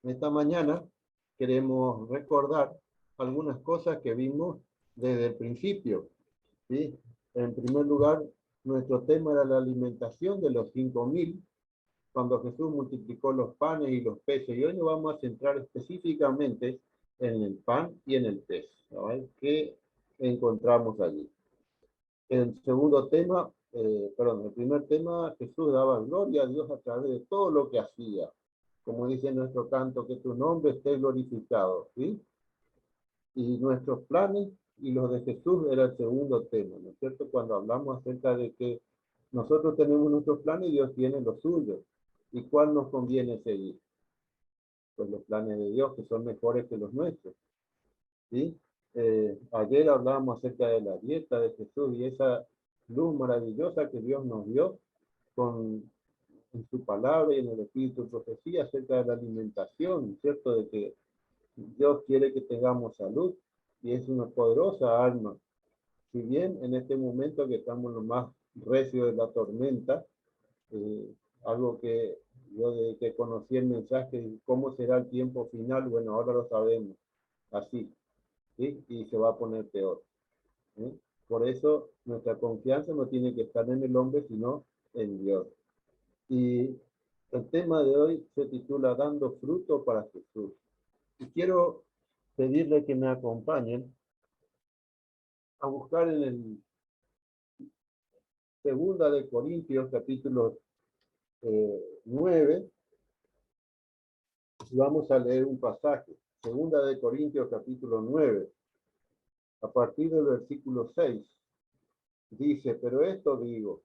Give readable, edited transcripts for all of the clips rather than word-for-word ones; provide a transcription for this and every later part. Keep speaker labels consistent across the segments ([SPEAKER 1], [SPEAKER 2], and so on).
[SPEAKER 1] Esta mañana queremos recordar algunas cosas que vimos desde el principio, ¿sí? En primer lugar, nuestro tema era la alimentación de los 5.000, cuando Jesús multiplicó los panes y los peces. Y hoy nos vamos a centrar específicamente en el pan y en el pez, ¿sabes? ¿Qué encontramos allí? El segundo tema, el primer tema, Jesús daba gloria a Dios a través de todo lo que hacía. Como dice nuestro canto, que tu nombre esté glorificado, ¿sí? Y nuestros planes y los de Jesús era el segundo tema, ¿no es cierto? Cuando hablamos acerca de que nosotros tenemos nuestros planes y Dios tiene los suyos. ¿Y cuál nos conviene seguir? Pues los planes de Dios, que son mejores que los nuestros, ¿sí? Ayer hablábamos acerca de la dieta de Jesús y esa luz maravillosa que Dios nos dio con en su palabra y en el Espíritu de profecía acerca de la alimentación, ¿cierto? De que Dios quiere que tengamos salud y es una poderosa arma. Si bien en este momento que estamos lo más recio de la tormenta, eh, algo que yo desde que conocí el mensaje de cómo será el tiempo final, bueno, ahora lo sabemos, así, ¿sí? Y se va a poner peor, ¿eh? Por eso nuestra confianza no tiene que estar en el hombre, sino en Dios. Y el tema de hoy se titula Dando fruto para Jesús. Y quiero pedirle que me acompañen a buscar en el Segunda de Corintios, capítulo 9, y vamos a leer un pasaje. Segunda de Corintios, capítulo 9, a partir del versículo 6, dice, pero esto digo,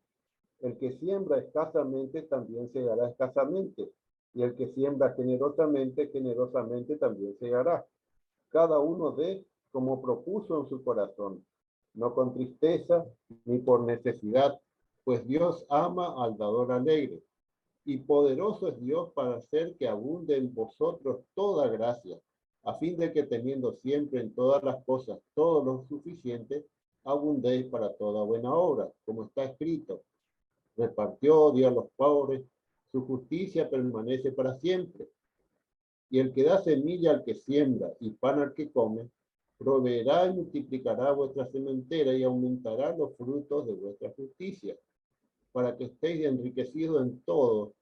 [SPEAKER 1] el que siembra escasamente también segará escasamente, y el que siembra generosamente, generosamente también segará. Cada uno dé como propuso en su corazón, no con tristeza ni por necesidad, pues Dios ama al dador alegre. Y poderoso es Dios para hacer que abunde en vosotros toda gracia, a fin de que teniendo siempre en todas las cosas todo lo suficiente, abundéis para toda buena obra, como está escrito. Repartió, dio a los pobres, su justicia permanece para siempre. Y el que da semilla al que siembra y pan al que come, proveerá y multiplicará vuestra sementera y aumentará los frutos de vuestra justicia, para que estéis enriquecidos en todo,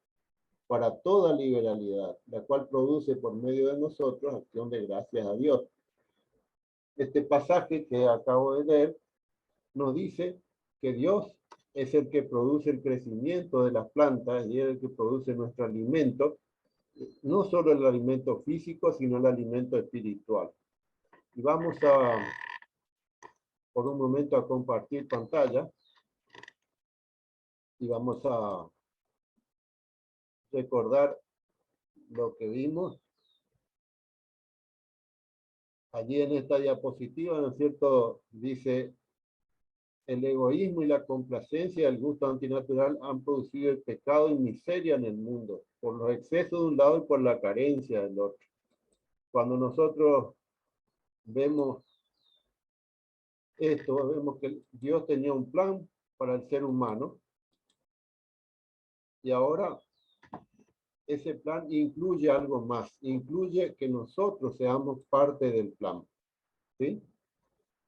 [SPEAKER 1] para toda liberalidad, la cual produce por medio de nosotros acción de gracias a Dios. Este pasaje que acabo de leer nos dice que Dios es el que produce el crecimiento de las plantas y es el que produce nuestro alimento, no solo el alimento físico, sino el alimento espiritual. Y vamos por un momento a compartir pantalla y vamos a recordar lo que vimos allí en esta diapositiva, ¿no es cierto? Dice, el egoísmo y la complacencia del gusto antinatural han producido el pecado y miseria en el mundo, por los excesos de un lado y por la carencia del otro. Cuando nosotros vemos esto, vemos que Dios tenía un plan para el ser humano y ahora ese plan incluye algo más, incluye que nosotros seamos parte del plan, ¿sí?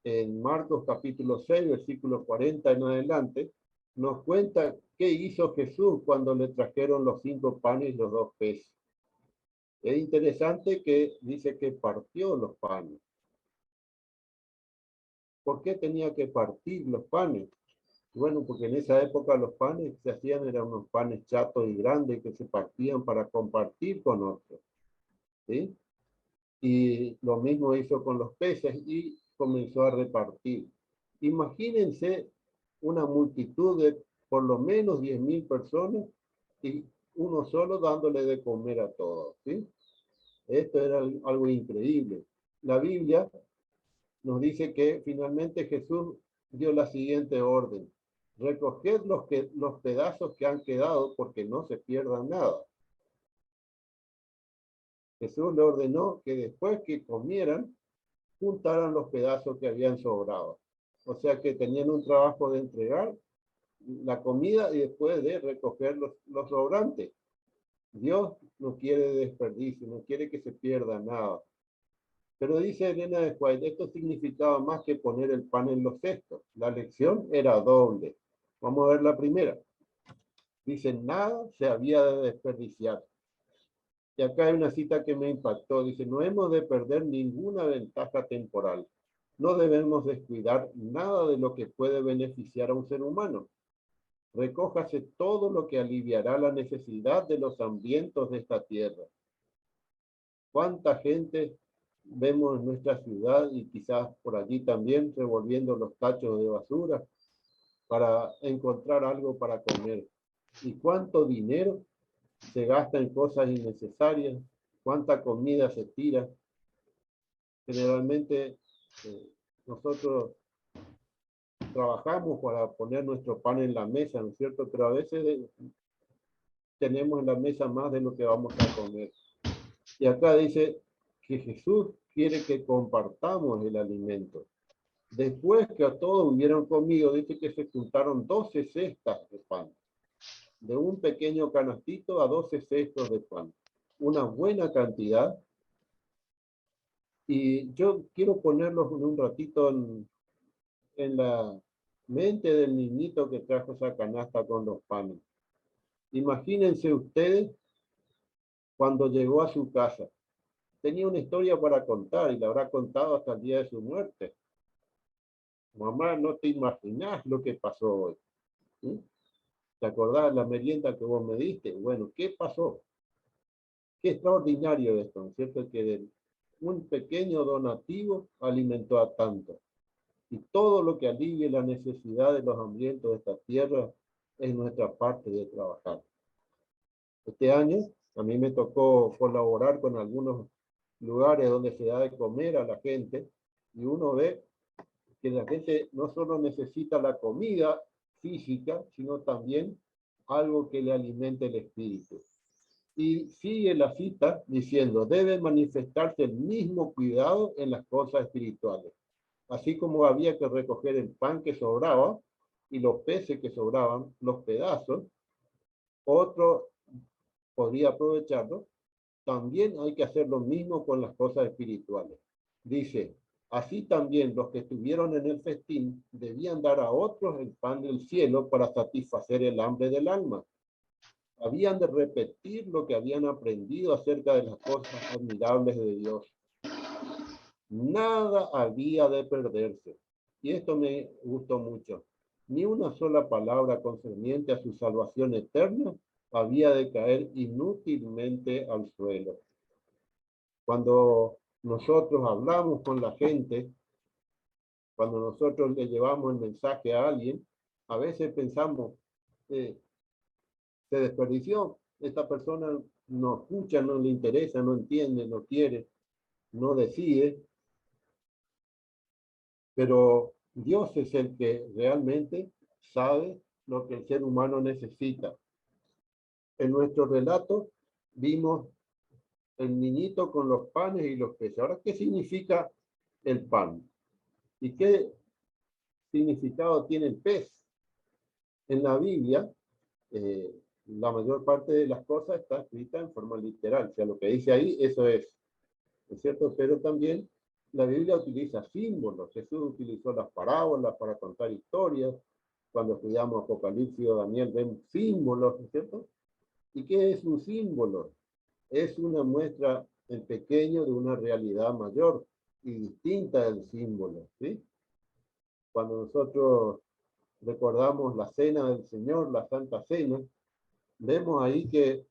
[SPEAKER 1] En Marcos capítulo 6, versículo 40 en adelante, nos cuenta qué hizo Jesús cuando le trajeron los 5 panes y los 2 peces. Es interesante que dice que partió los panes. ¿Por qué tenía que partir los panes? Bueno, porque en esa época los panes que se hacían eran unos panes chatos y grandes que se partían para compartir con otros, ¿sí? Y lo mismo hizo con los peces y comenzó a repartir. Imagínense una multitud de por lo menos 10.000 personas y uno solo dándole de comer a todos, ¿sí? Esto era algo increíble. La Biblia nos dice que finalmente Jesús dio la siguiente orden. Recoged los pedazos que han quedado porque no se pierdan nada. Jesús le ordenó que después que comieran, juntaran los pedazos que habían sobrado. O sea que tenían un trabajo de entregar la comida y después de recoger los sobrantes. Dios no quiere desperdicio, no quiere que se pierda nada. Pero dice Elena de White, esto significaba más que poner el pan en los cestos. La lección era doble. Vamos a ver la primera. Dice, nada se había de desperdiciar. Y acá hay una cita que me impactó. Dice, no hemos de perder ninguna ventaja temporal. No debemos descuidar nada de lo que puede beneficiar a un ser humano. Recójase todo lo que aliviará la necesidad de los hambrientos de esta tierra. ¿Cuánta gente vemos en nuestra ciudad y quizás por allí también revolviendo los tachos de basura para encontrar algo para comer? ¿Y cuánto dinero se gasta en cosas innecesarias? ¿Cuánta comida se tira? Generalmente nosotros trabajamos para poner nuestro pan en la mesa, ¿no es cierto? Pero a veces tenemos en la mesa más de lo que vamos a comer. Y acá dice que Jesús quiere que compartamos el alimento. Después que a todos hubieran comido, dice que se juntaron 12 cestas de pan. De un pequeño canastito a 12 cestos de pan. Una buena cantidad. Y yo quiero ponerlos un ratito en la mente del niñito que trajo esa canasta con los panes. Imagínense ustedes cuando llegó a su casa. Tenía una historia para contar y la habrá contado hasta el día de su muerte. Mamá, no te imaginas lo que pasó hoy. ¿Sí? ¿Te acordás la merienda que vos me diste? Bueno, ¿qué pasó? Qué extraordinario esto, ¿no es cierto? Que un pequeño donativo alimentó a tanto. Y todo lo que alivie la necesidad de los hambrientos de esta tierra es nuestra parte de trabajar. Este año a mí me tocó colaborar con algunos lugares donde se da de comer a la gente y uno ve que la gente no solo necesita la comida física, sino también algo que le alimente el espíritu. Y sigue la cita diciendo, debe manifestarse el mismo cuidado en las cosas espirituales. Así como había que recoger el pan que sobraba y los peces que sobraban, los pedazos, otro podría aprovecharlo, también hay que hacer lo mismo con las cosas espirituales. Dice, así también los que estuvieron en el festín debían dar a otros el pan del cielo para satisfacer el hambre del alma. Habían de repetir lo que habían aprendido acerca de las cosas admirables de Dios. Nada había de perderse. Y esto me gustó mucho. Ni una sola palabra concerniente a su salvación eterna había de caer inútilmente al suelo. Cuando nosotros hablamos con la gente, cuando nosotros le llevamos el mensaje a alguien, a veces pensamos, se desperdició, esta persona no escucha, no le interesa, no entiende, no quiere, no decide, pero Dios es el que realmente sabe lo que el ser humano necesita. En nuestro relato vimos el niñito con los panes y los peces. Ahora, ¿qué significa el pan? ¿Y qué significado tiene el pez? En la Biblia, la mayor parte de las cosas está escrita en forma literal. O sea, lo que dice ahí, eso ¿es cierto? Pero también la Biblia utiliza símbolos. Jesús utilizó las parábolas para contar historias. Cuando estudiamos Apocalipsis o Daniel, vemos símbolos, ¿no es cierto? ¿Y qué es un símbolo? Es una muestra en pequeño de una realidad mayor y distinta del símbolo, ¿sí? Cuando nosotros recordamos la cena del Señor, la Santa Cena, vemos ahí que,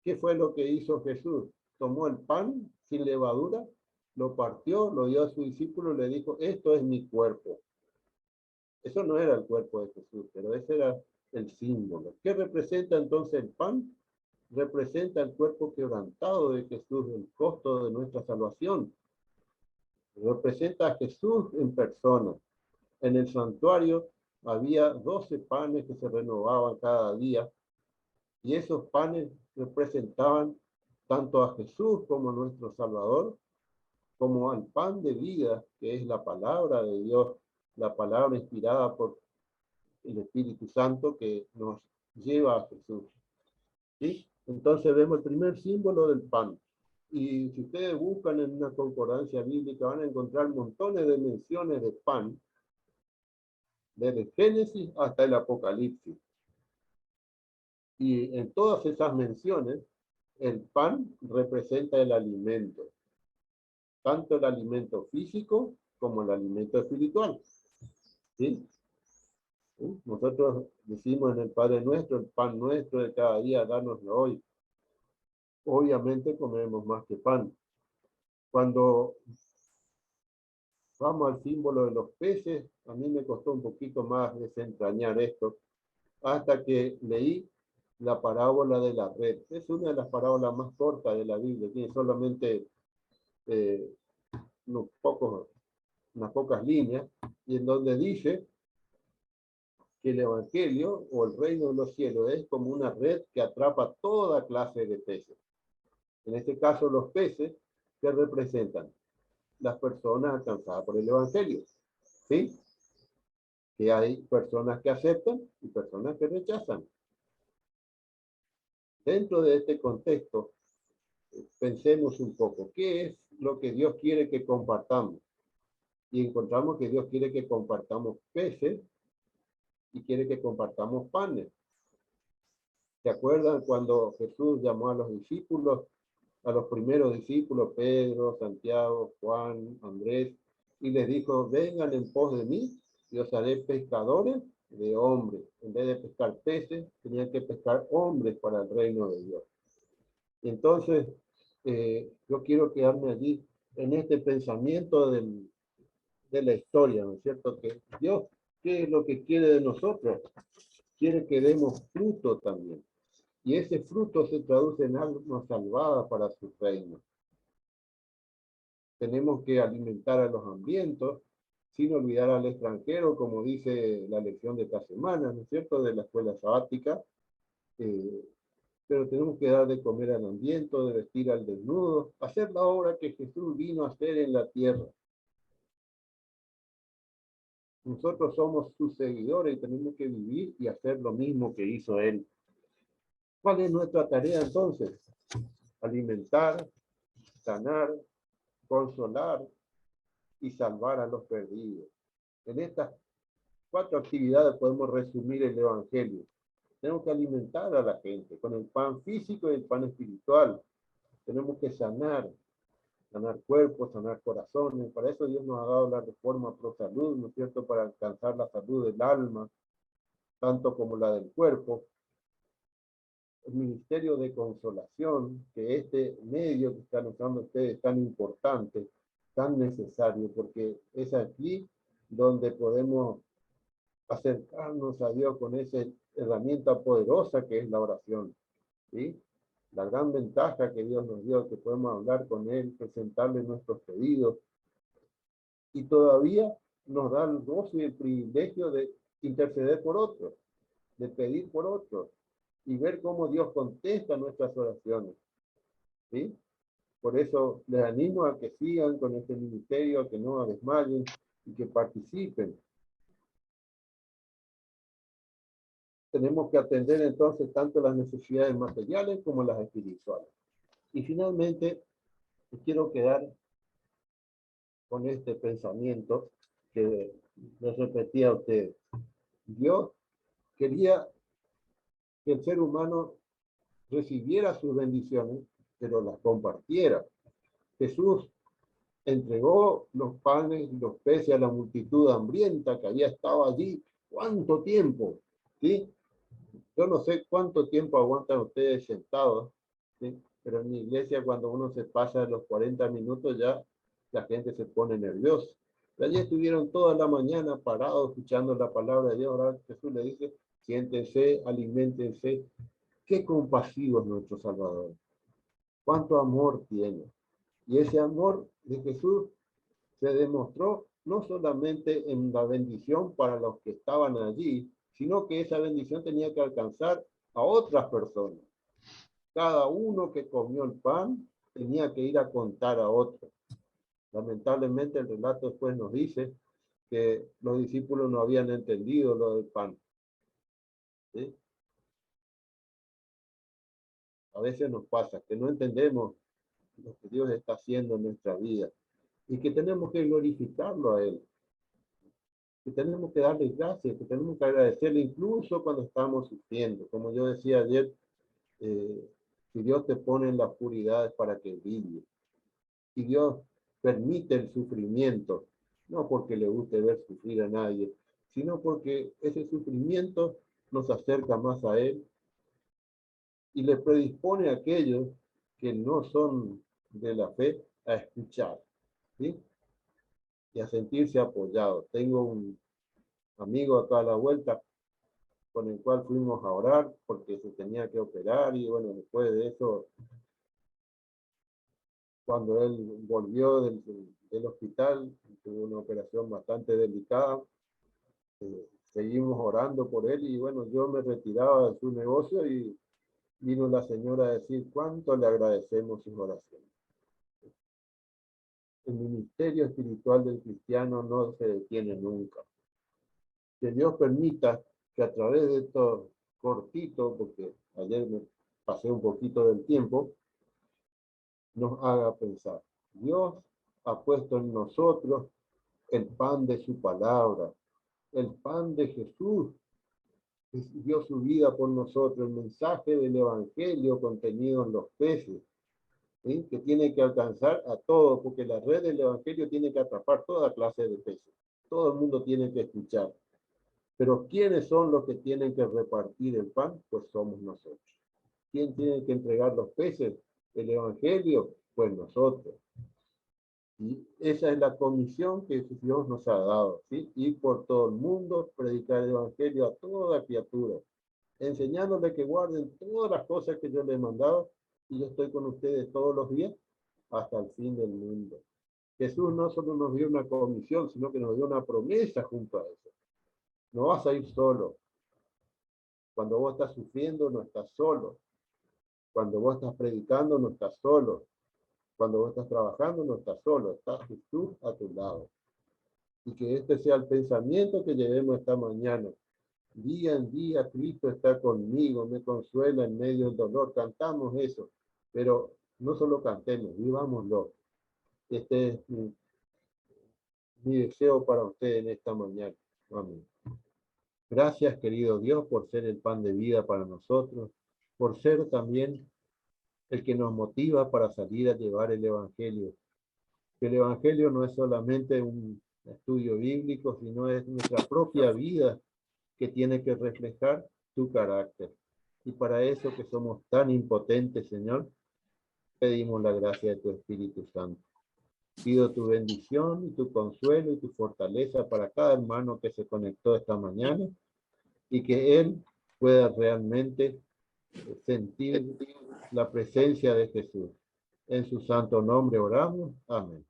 [SPEAKER 1] ¿qué fue lo que hizo Jesús? Tomó el pan sin levadura, lo partió, lo dio a su discípulo y le dijo, esto es mi cuerpo. Eso no era el cuerpo de Jesús, pero ese era el símbolo. ¿Qué representa entonces el pan? Representa el cuerpo quebrantado de Jesús, el costo de nuestra salvación. Representa a Jesús en persona. En el santuario había 12 panes que se renovaban cada día, y esos panes representaban tanto a Jesús como nuestro Salvador, como al pan de vida, que es la palabra de Dios, la palabra inspirada por el Espíritu Santo que nos lleva a Jesús. ¿Sí? Entonces vemos el primer símbolo del pan. Y si ustedes buscan en una concordancia bíblica, van a encontrar montones de menciones de pan, desde Génesis hasta el Apocalipsis. Y en todas esas menciones, el pan representa el alimento, tanto el alimento físico como el alimento espiritual. ¿Sí? Nosotros decimos en el Padre Nuestro, el pan nuestro de cada día, dánoslo hoy. Obviamente comemos más que pan. Cuando vamos al símbolo de los peces, a mí me costó un poquito más desentrañar esto, hasta que leí la parábola de la red. Es una de las parábolas más cortas de la Biblia, tiene solamente unas pocas líneas, y en donde dice que el Evangelio o el reino de los cielos es como una red que atrapa toda clase de peces. En este caso, los peces que representan las personas alcanzadas por el Evangelio. ¿Sí? Que hay personas que aceptan y personas que rechazan. Dentro de este contexto, pensemos un poco, ¿qué es lo que Dios quiere que compartamos? Y encontramos que Dios quiere que compartamos peces y quiere que compartamos panes. ¿Se acuerdan cuando Jesús llamó a los discípulos, a los primeros discípulos, Pedro, Santiago, Juan, Andrés, y les dijo, vengan en pos de mí y os haré pescadores de hombres? En vez de pescar peces, tenían que pescar hombres para el reino de Dios. Y entonces, yo quiero quedarme allí en este pensamiento de la historia, ¿no es cierto? Que Dios, ¿qué es lo que quiere de nosotros? Quiere que demos fruto también. Y ese fruto se traduce en almas salvadas para su reino. Tenemos que alimentar a los hambrientos, sin olvidar al extranjero, como dice la lección de esta semana, ¿no es cierto?, de la escuela sabática. Pero tenemos que dar de comer al hambriento, de vestir al desnudo, hacer la obra que Jesús vino a hacer en la tierra. Nosotros somos sus seguidores y tenemos que vivir y hacer lo mismo que hizo Él. ¿Cuál es nuestra tarea entonces? Alimentar, sanar, consolar y salvar a los perdidos. En estas 4 actividades podemos resumir el Evangelio. Tenemos que alimentar a la gente con el pan físico y el pan espiritual. Tenemos que sanar cuerpos, sanar corazones. Para eso Dios nos ha dado la reforma pro salud, ¿no es cierto?, para alcanzar la salud del alma, tanto como la del cuerpo. El ministerio de consolación, que este medio que están usando ustedes es tan importante, tan necesario, porque es aquí donde podemos acercarnos a Dios con esa herramienta poderosa que es la oración. ¿Sí? La gran ventaja que Dios nos dio, que podemos hablar con Él, presentarle nuestros pedidos, y todavía nos da el gozo y el privilegio de interceder por otros, de pedir por otros, y ver cómo Dios contesta nuestras oraciones. ¿Sí? Por eso les animo a que sigan con este ministerio, a que no desmayen y que participen. Tenemos que atender entonces tanto las necesidades materiales como las espirituales. Y finalmente, quiero quedar con este pensamiento que les repetía a ustedes. Dios quería que el ser humano recibiera sus bendiciones, pero las compartiera. Jesús entregó los panes y los peces a la multitud hambrienta que había estado allí. ¿Cuánto tiempo? ¿Sí? Yo no sé cuánto tiempo aguantan ustedes sentados, ¿sí? Pero en mi iglesia cuando uno se pasa de los 40 minutos ya la gente se pone nerviosa. Allí estuvieron toda la mañana parados escuchando la palabra de Dios. Ahora Jesús le dice, siéntense, aliméntense. Qué compasivo es nuestro Salvador. Cuánto amor tiene. Y ese amor de Jesús se demostró no solamente en la bendición para los que estaban allí, sino que esa bendición tenía que alcanzar a otras personas. Cada uno que comió el pan tenía que ir a contar a otro. Lamentablemente el relato después nos dice que los discípulos no habían entendido lo del pan. ¿sí? A veces nos pasa que no entendemos lo que Dios está haciendo en nuestra vida y que tenemos que glorificarlo a Él, que tenemos que darle gracias, que tenemos que agradecerle incluso cuando estamos sufriendo. Como yo decía ayer, si Dios te pone en la oscuridad es para que brille. Si Dios permite el sufrimiento, no porque le guste ver sufrir a nadie, sino porque ese sufrimiento nos acerca más a Él y le predispone a aquellos que no son de la fe a escuchar, ¿sí? Y a sentirse apoyados. Tengo un amigo acá a la vuelta con el cual fuimos a orar porque se tenía que operar y bueno, después de eso, cuando él volvió del hospital, tuvo una operación bastante delicada, seguimos orando por él y bueno, yo me retiraba de su negocio y vino la señora a decir cuánto le agradecemos sus oraciones. El ministerio espiritual del cristiano no se detiene nunca. Que Dios permita que a través de esto cortito, porque ayer me pasé un poquito del tiempo, nos haga pensar. Dios ha puesto en nosotros el pan de su palabra, el pan de Jesús, que dio su vida por nosotros, el mensaje del Evangelio contenido en los peces, ¿sí? Que tiene que alcanzar a todos, porque la red del Evangelio tiene que atrapar toda clase de peces. Todo el mundo tiene que escuchar. Pero ¿quiénes son los que tienen que repartir el pan? Pues somos nosotros. ¿Quién tiene que entregar los peces? El Evangelio, pues nosotros. Y esa es la comisión que Dios nos ha dado, ¿sí? Ir por todo el mundo, predicar el Evangelio a toda criatura, enseñándole que guarden todas las cosas que yo les he mandado, y yo estoy con ustedes todos los días hasta el fin del mundo. Jesús no solo nos dio una comisión, sino que nos dio una promesa junto a eso. No vas a ir solo. Cuando vos estás sufriendo, no estás solo. Cuando vos estás predicando, no estás solo. Cuando vos estás trabajando, no estás solo. Está Jesús a tu lado. Y que este sea el pensamiento que llevemos esta mañana. Día en día, Cristo está conmigo, me consuela en medio del dolor. Cantamos eso. Pero no solo cantemos, vivámoslo. Este es mi deseo para usted en esta mañana. Amén. Gracias, querido Dios, por ser el pan de vida para nosotros, por ser también el que nos motiva para salir a llevar el Evangelio. Que el Evangelio no es solamente un estudio bíblico, sino es nuestra propia vida que tiene que reflejar tu carácter. Y para eso que somos tan impotentes, Señor, pedimos la gracia de tu Espíritu Santo. Pido tu bendición y tu consuelo y tu fortaleza para cada hermano que se conectó esta mañana y que él pueda realmente sentir la presencia de Jesús. En su santo nombre oramos. Amén.